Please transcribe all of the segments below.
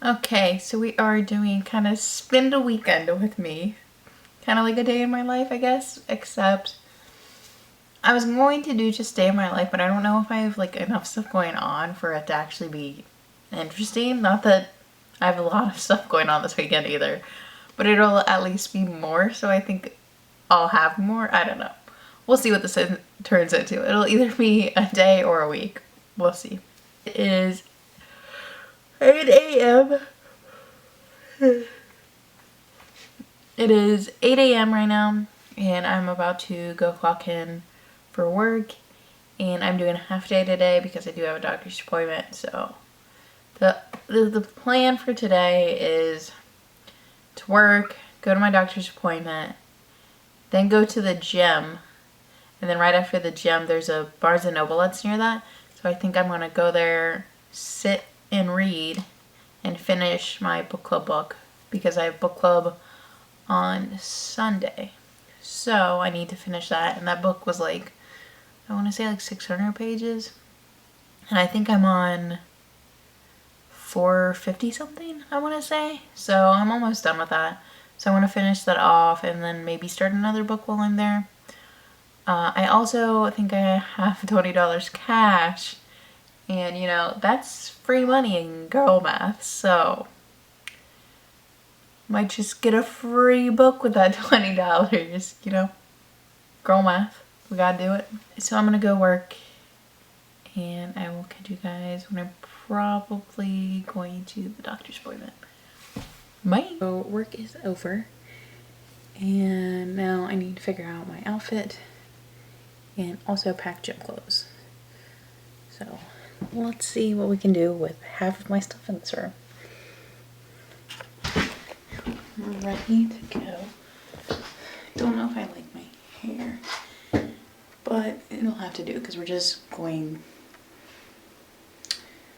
Okay, so we are doing kind of spend a weekend with me. Kind of like a day in my life, I guess, except I was going to do just day in my life, but I don't know if I have like enough stuff going on for it to actually be interesting. Not that I have a lot of stuff going on this weekend either, but it'll at least be more, so I think I'll have more. I don't know. We'll see what this turns into. It'll either be a day or a week. We'll see. It is 8 a.m. It is 8 a.m. right now, and I'm about to go clock in for work, and I'm doing a half day today because I do have a doctor's appointment. So the plan for today is to work, go to my doctor's appointment, then go to the gym, and then right after the gym there's a Barnes & Noble that's near that, so I think I'm gonna go there, sit and read, and finish my book club book because I have book club on Sunday. So I need to finish that, and that book was like, I want to say like 600 pages, and I think I'm on 450 something, I want to say. So I'm almost done with that. So I want to finish that off and then maybe start another book while I'm there. I also think I have $20 cash, and you know, that's free money in girl math, so might just get a free book with that $20, you know, girl math, we gotta do it. So I'm gonna go work, and I will catch you guys when I'm probably going to the doctor's appointment. Bye. So work is over, and now I need to figure out my outfit and also pack gym clothes. So let's see what we can do with half of my stuff in this room. I'm ready to go. Don't know if I like my hair, but it'll have to do because we're just going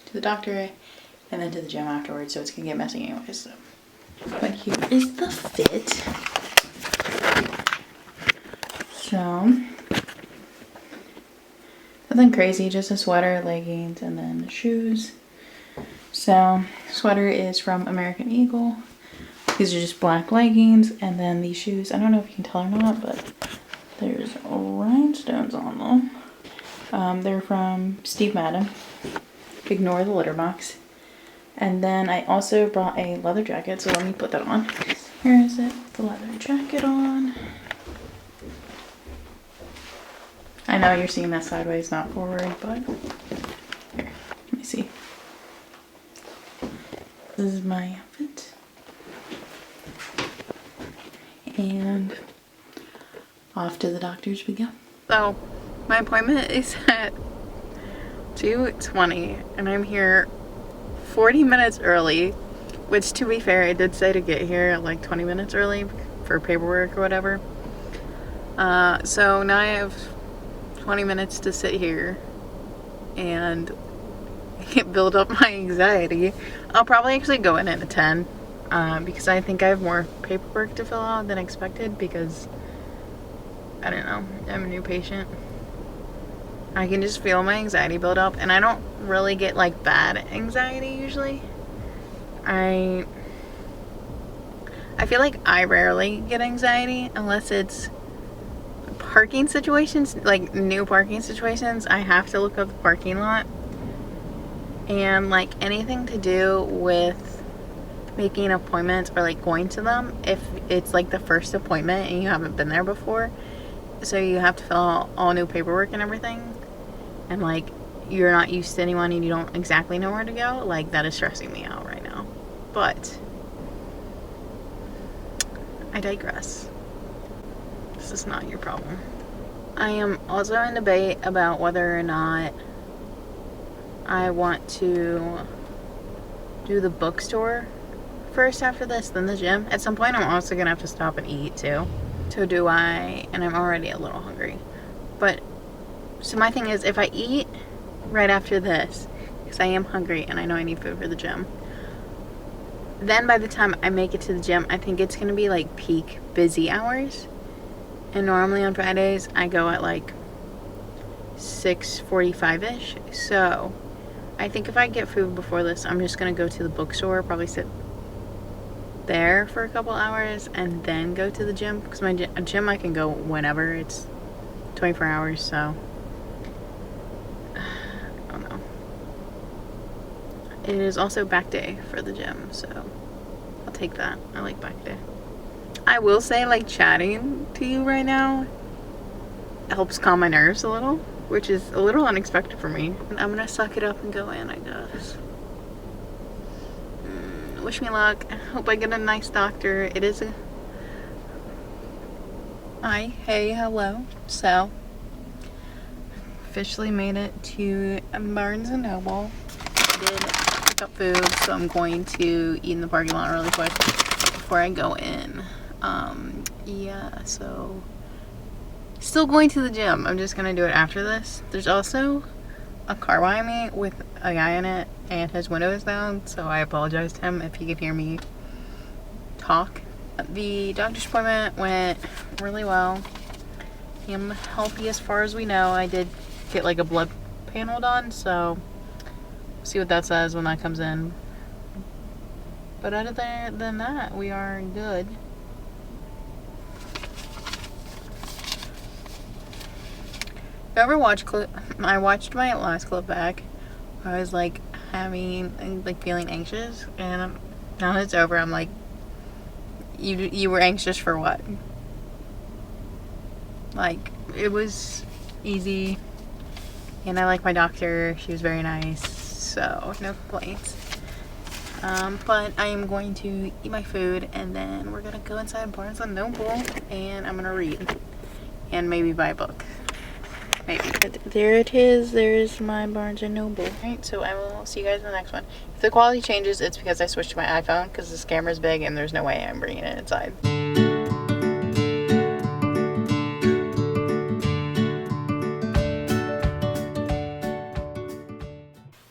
to the doctor and then to the gym afterwards, so it's gonna get messy anyways. So. But here is the fit. So nothing crazy, just a sweater, leggings, and then the shoes. So sweater is from American Eagle. These are just black leggings, and then these shoes, I don't know if you can tell or not, but there's rhinestones on them. They're from Steve Madden. Ignore the litter box. And then I also brought a leather jacket, so let me put that on. Here is it, the leather jacket on. I know you're seeing that sideways, not forward, but here, let me see. This is my outfit. And off to the doctor's we go. So my appointment is at 2:20, and I'm here 40 minutes early, which, to be fair, I did say to get here like 20 minutes early for paperwork or whatever. So now I have 20 minutes to sit here and build up my anxiety. I'll probably actually go in at a 10 because I think I have more paperwork to fill out than expected because, I don't know, I'm a new patient. I can just feel my anxiety build up, and I don't really get like bad anxiety usually. I feel like I rarely get anxiety unless it's parking situations, like new parking situations. I have to look up the parking lot, and like anything to do with making appointments or like going to them, if it's like the first appointment and you haven't been there before, so you have to fill out all new paperwork and everything, and like you're not used to anyone and you don't exactly know where to go, like that is stressing me out right now. But I digress. This is not your problem. I am also in debate about whether or not I want to do the bookstore first after this, then the gym. At some point I'm also gonna have to stop and eat too. So do I, and I'm already a little hungry. But, so my thing is, if I eat right after this, because I am hungry and I know I need food for the gym, then by the time I make it to the gym, I think it's gonna be like peak busy hours. And normally on Fridays, I go at like 6:45-ish. So I think if I get food before this, I'm just gonna go to the bookstore, probably sit there for a couple hours and then go to the gym, because my gym I can go whenever. It's 24 hours, so I don't know. It is also back day for the gym, so I'll take that. I like back day. I will say, like, chatting to you right now helps calm my nerves a little, which is a little unexpected for me. And I'm gonna suck it up and go in, I guess. Wish me luck. Hope I get a nice doctor. It is a... Hi, hey, hello. So, officially made it to Barnes & Noble. I did pick up food, so I'm going to eat in the parking lot really quick before I go in. Yeah, so... Still going to the gym. I'm just gonna do it after this. There's also a car behind me with a guy in it, and his window is down, so I apologize to him if he could hear me talk. The doctor's appointment went really well. I'm healthy as far as we know. I did get like a blood panel done, so we'll see what that says when that comes in. But other than that, we are good. Ever watch clip? I watched my last clip back. I was like feeling anxious, and now that it's over, I'm like, you were anxious for what? Like, it was easy, and I like my doctor. She was very nice, so no complaints. But I am going to eat my food, and then we're gonna go inside Barnes & Noble, and I'm gonna read, and maybe buy a book. Maybe. There it is. There's my Barnes & Noble. Alright, so I will see you guys in the next one. If the quality changes, it's because I switched to my iPhone, because this camera's big and there's no way I'm bringing it inside.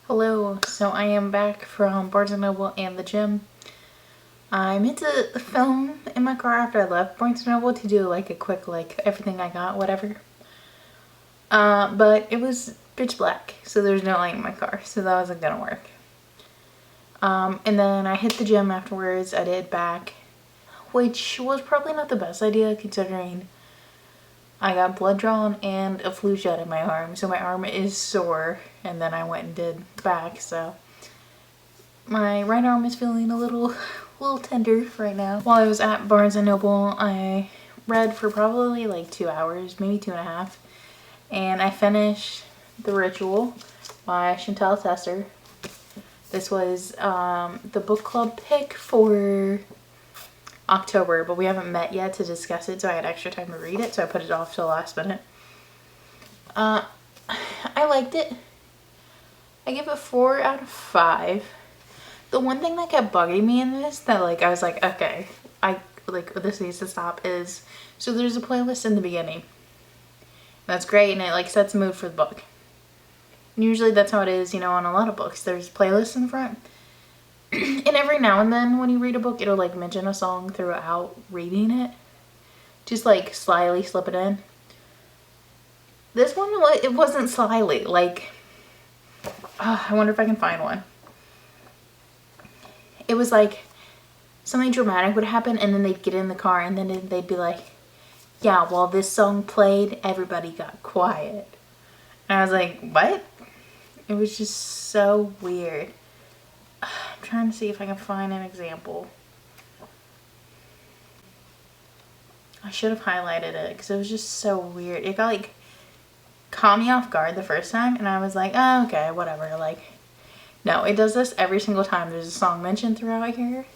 Hello, so I am back from Barnes & Noble and the gym. I meant to film in my car after I left Barnes & Noble to do like a quick, like, everything I got, whatever. But it was pitch black, so there's no light in my car, so that wasn't gonna work. And then I hit the gym afterwards. I did back, which was probably not the best idea considering I got blood drawn and a flu shot in my arm, so my arm is sore, and then I went and did back, so my right arm is feeling a little tender right now. While I was at Barnes & Noble, I read for probably like 2 hours, maybe 2.5. And I finished The Ritual by Chantal Tesser. This was the book club pick for October, but we haven't met yet to discuss it, so I had extra time to read it, so I put it off till the last minute. I liked it. I give it 4 out of 5. The one thing that kept bugging me in this, that like I was like, okay, this needs to stop, is, so there's a playlist in the beginning. That's great, and it like sets the mood for the book. And usually that's how it is, you know, on a lot of books. There's playlists in the front. And every now and then when you read a book, it'll like mention a song throughout reading it. Just like slyly slip it in. This one, it wasn't slyly. Like, I wonder if I can find one. It was like something dramatic would happen, and then they'd get in the car, and then they'd be like, yeah, while this song played, everybody got quiet. And I was like, what? It was just so weird. I'm trying to see if I can find an example. I should have highlighted it because it was just so weird. It got like, caught me off guard the first time, and I was like, oh, okay, whatever. Like, no, it does this every single time there's a song mentioned throughout here.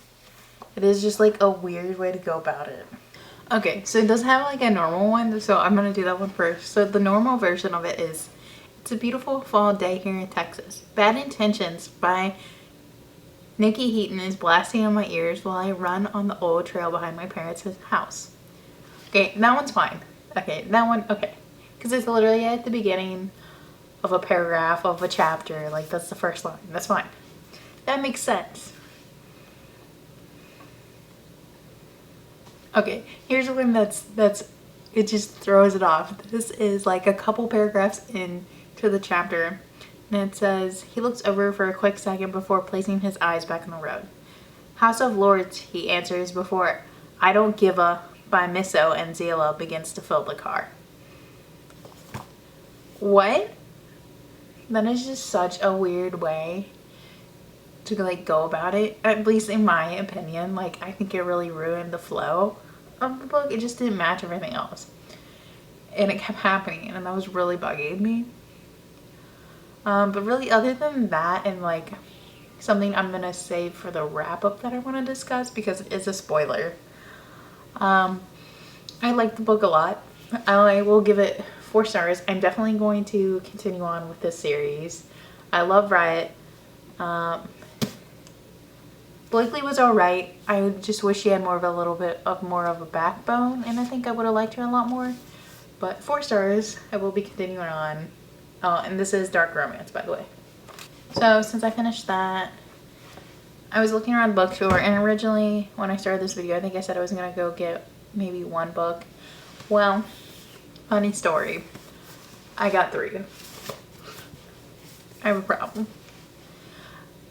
It is just like a weird way to go about it. Okay, so it does have like a normal one, so I'm gonna do that one first. So the normal version of it is, it's a beautiful fall day here in Texas. Bad Intentions by Nikki Heaton is blasting in my ears while I run on the old trail behind my parents' house. Okay, that one's fine. Okay, that one, okay. Because it's literally at the beginning of a paragraph of a chapter. Like, that's the first line. That's fine. That makes sense. Okay, here's one that's it just throws it off. This is like a couple paragraphs into the chapter. And it says, he looks over for a quick second before placing his eyes back on the road. House of Lords, he answers before I Don't Give a by Misso and Zila begins to fill the car. What? That is just such a weird way to like go about it, at least in my opinion. Like, I think it really ruined the flow of the book. It just didn't match everything else, and it kept happening, and that was really bugging me. But really, other than that, and like something I'm gonna save for the wrap-up that I want to discuss because it is a spoiler, I like the book a lot. I will give it 4 stars. I'm definitely going to continue on with this series. I love Riot. Blakely was alright. I just wish she had more of a backbone, and I think I would have liked her a lot more. But 4 stars. I will be continuing on. Oh, and this is dark romance, by the way. So since I finished that, I was looking around the bookstore, and originally when I started this video, I think I said I was gonna go get maybe 1 book. Well, funny story, I got 3. I have a problem.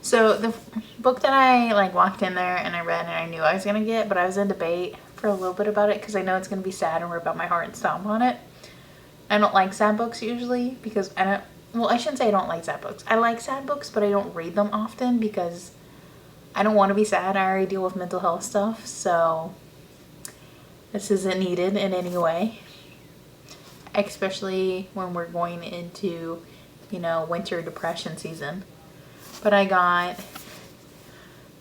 So the book that I like walked in there and I read and I knew I was gonna get, but I was in debate for a little bit about it because I know it's gonna be sad and rip out my heart and stomp on it. I don't like sad books usually because I shouldn't say I don't like sad books. I like sad books, but I don't read them often because I don't want to be sad. I already deal with mental health stuff, so this isn't needed in any way. Especially when we're going into, you know, winter depression season. But I got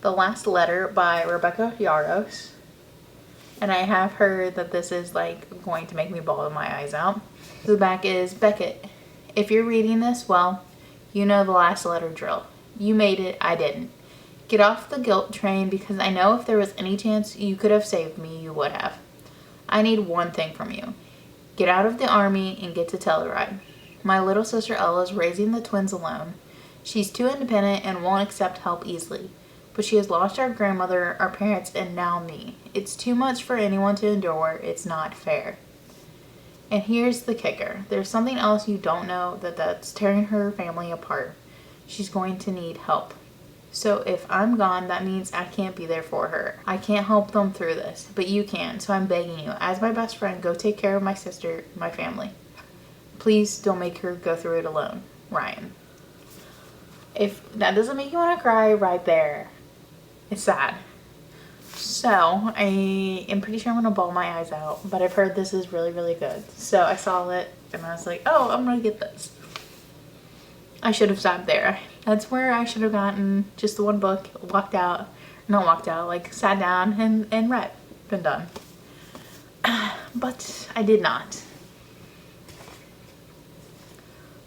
The Last Letter by Rebecca Yarros. And I have heard that this is like going to make me bawl my eyes out. The back is, Beckett, if you're reading this, well, you know the last letter drill. You made it, I didn't. Get off the guilt train because I know if there was any chance you could have saved me, you would have. I need one thing from you. Get out of the army and get to Telluride. My little sister Ella's raising the twins alone. She's too independent and won't accept help easily. But she has lost our grandmother, our parents, and now me. It's too much for anyone to endure. It's not fair. And here's the kicker. There's something else you don't know that's tearing her family apart. She's going to need help. So if I'm gone, that means I can't be there for her. I can't help them through this, but you can. So I'm begging you, as my best friend, go take care of my sister, my family. Please don't make her go through it alone. Ryan. If that doesn't make you want to cry right there, it's sad. So I am pretty sure I'm gonna bawl my eyes out, but I've heard this is really, really good. So I saw it and I was like, oh, I'm gonna get this. I should have stopped there. That's where I should have gotten just the 1 book, like sat down and read, been done. But I did not.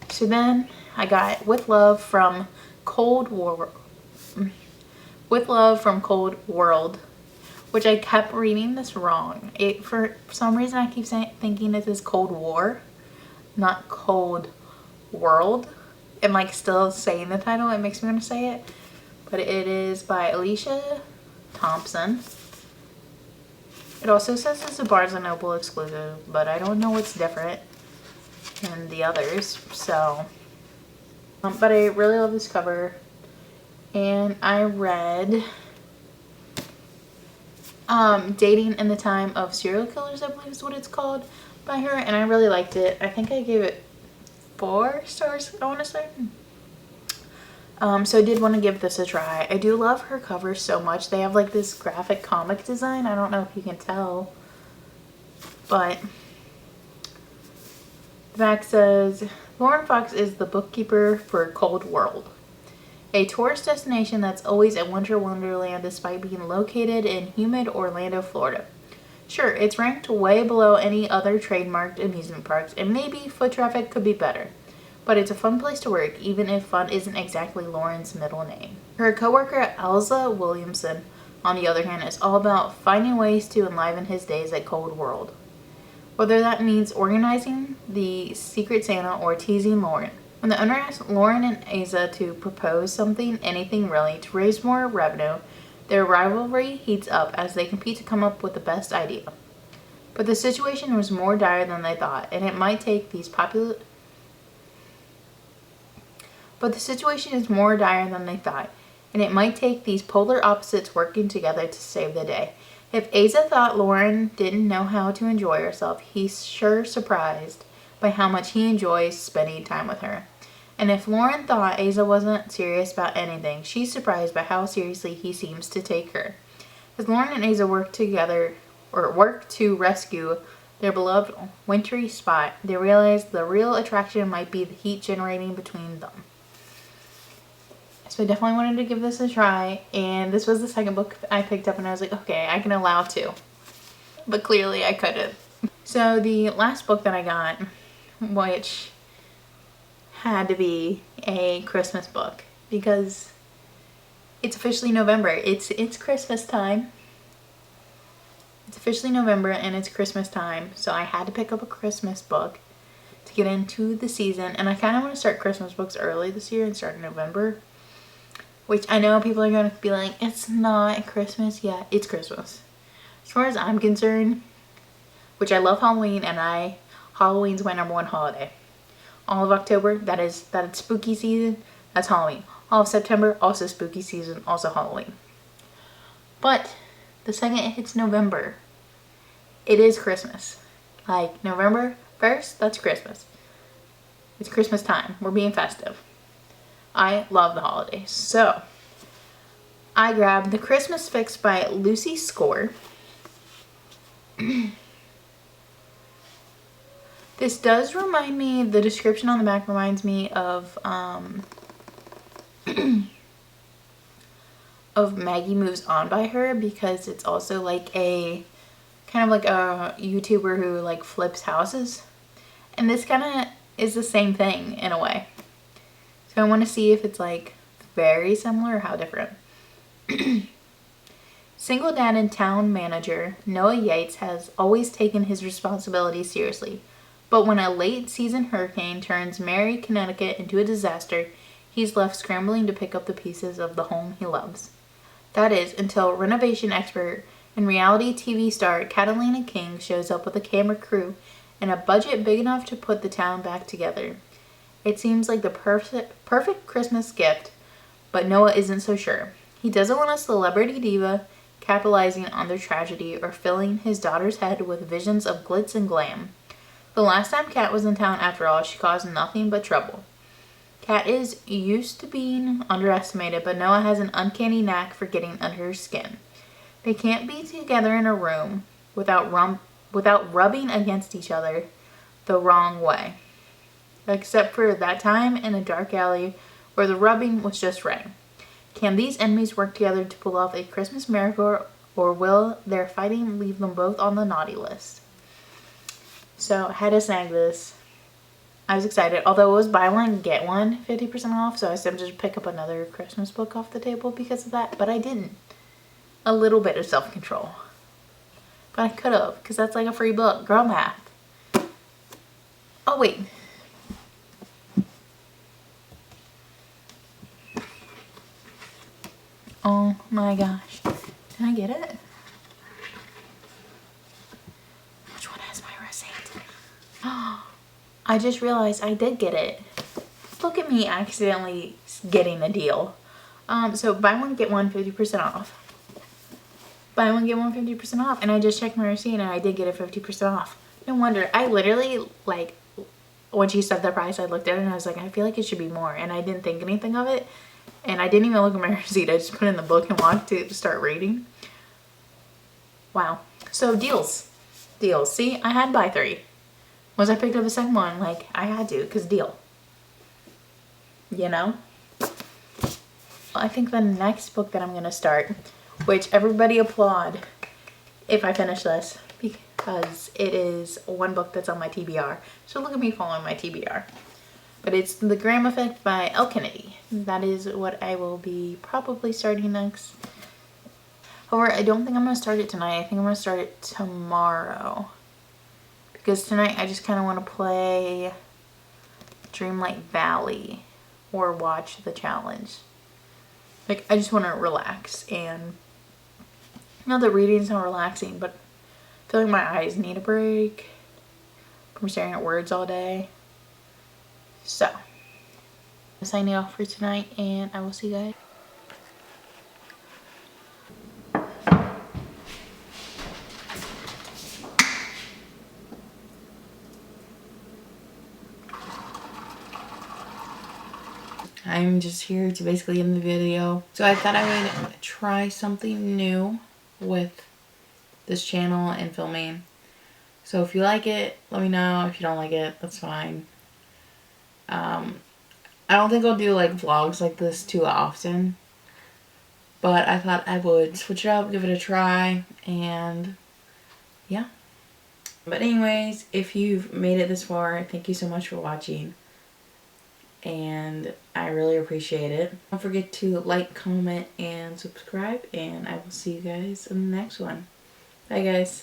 So then I got With Love from Cold World, which I kept reading this wrong. For some reason I keep thinking this is Cold War, not Cold World, and like still saying the title, it makes me want to say it. But it is by Alicia Thompson. It also says it's a Barnes & Noble exclusive, but I don't know what's different than the others, so. But I really love this cover. And I read Dating in the Time of Serial Killers, I believe is what it's called, by her, and I really liked it. I think I gave it 4 stars, I want to say. So I did want to give this a try. I do love her covers so much. They have like this graphic comic design. I don't know if you can tell, but the back says, Lauren Fox is the bookkeeper for Cold World, a tourist destination that's always a winter wonderland despite being located in humid Orlando, Florida. Sure, it's ranked way below any other trademarked amusement parks, and maybe foot traffic could be better. But it's a fun place to work, even if fun isn't exactly Lauren's middle name. Her coworker, Elsa Williamson, on the other hand, is all about finding ways to enliven his days at Cold World. Whether that means organizing the Secret Santa or teasing Lauren. When the owner asks Lauren and Asa to propose something, anything really, to raise more revenue, their rivalry heats up as they compete to come up with the best idea. But the situation was more dire than they thought, and it might take these popular But the situation is more dire than they thought, and it might take these polar opposites working together to save the day. If Asa thought Lauren didn't know how to enjoy herself, he's sure surprised by how much he enjoys spending time with her. And if Lauren thought Asa wasn't serious about anything, she's surprised by how seriously he seems to take her. As Lauren and Asa work to rescue their beloved wintry spot, they realize the real attraction might be the heat generating between them. So I definitely wanted to give this a try, and this was the second book I picked up, and I was like, okay, I can allow 2. But clearly I couldn't. So the last book that I got, which had to be a Christmas book, because it's officially November. It's Christmas time. It's officially November and it's Christmas time, so I had to pick up a Christmas book to get into the season. And I kind of want to start Christmas books early this year and start in November, which I know people are going to be like, it's not Christmas yet. It's Christmas. As far as I'm concerned, which I love Halloween, and Halloween's my #1 holiday. All of October, that's spooky season, that's Halloween. All of September, also spooky season, also Halloween. But the second it hits November, it is Christmas. Like November 1st, that's Christmas. It's Christmas time. We're being festive. I love the holidays. So I grabbed The Christmas Fix by Lucy Score. This does remind me, the description on the back reminds me of of Maggie Moves On by her, because it's also like a kind of like a YouTuber who like flips houses, and this kind of is the same thing in a way. So I want to see if it's like very similar or how different. Single dad and town manager Noah Yates has always taken his responsibilities seriously, but when a late season hurricane turns Mary, Connecticut into a disaster, he's left scrambling to pick up the pieces of the home he loves. That is, until renovation expert and reality TV star Catalina King shows up with a camera crew and a budget big enough to put the town back together. It seems like the perfect Christmas gift, but Noah isn't so sure. He doesn't want a celebrity diva capitalizing on their tragedy or filling his daughter's head with visions of glitz and glam. The last time Kat was in town, after all, she caused nothing but trouble. Kat is used to being underestimated, but Noah has an uncanny knack for getting under her skin. They can't be together in a room without rubbing against each other the wrong way. Except for that time in a dark alley where the rubbing was just right. Can these enemies work together to pull off a Christmas miracle, or will their fighting leave them both on the naughty list? So I had to snag this. I was excited, although it was buy one, get one, 50% off, so I said just pick up another Christmas book off the table because of that, but I didn't. A little bit of self-control. But I could have, because that's like a free book. Girl math. Oh, wait. Oh my gosh. Can I get it? Which one has my receipt? Oh, I just realized I did get it. Look at me accidentally getting a deal. So buy one, get one, 50% off. Buy one, get one, 50% off. And I just checked my receipt and I did get it 50% off. No wonder. I literally, like, when she said the price, I looked at it and I was like, I feel like it should be more. And I didn't think anything of it. And I didn't even look at my receipt. I just put it in the book and walked to start reading. Wow. So deals. Deals. See, I had to buy 3. Once I picked up a second one, like, I had to, because deal. You know? I think the next book that I'm going to start, which everybody applaud if I finish this, because it is one book that's on my TBR. So look at me following my TBR. But it's The Graham Effect by Elle Kennedy. That is what I will be probably starting next. However, I don't think I'm going to start it tonight. I think I'm going to start it tomorrow. Because tonight I just kind of want to play Dreamlight Valley or watch the challenge. Like, I just want to relax. And not that reading's not relaxing, but I feel like my eyes need a break from staring at words all day. So, Signing off for tonight, and I will see you guys. I'm just here to basically end the video. So I thought I would try something new with this channel and filming. So if you like it, let me know. If you don't like it, that's fine. I don't think I'll do like vlogs like this too often, but I thought I would switch it up, give it a try, and yeah. But anyways, if you've made it this far, thank you so much for watching, and I really appreciate it. Don't forget to like, comment, and subscribe, and I will see you guys in the next one. Bye guys.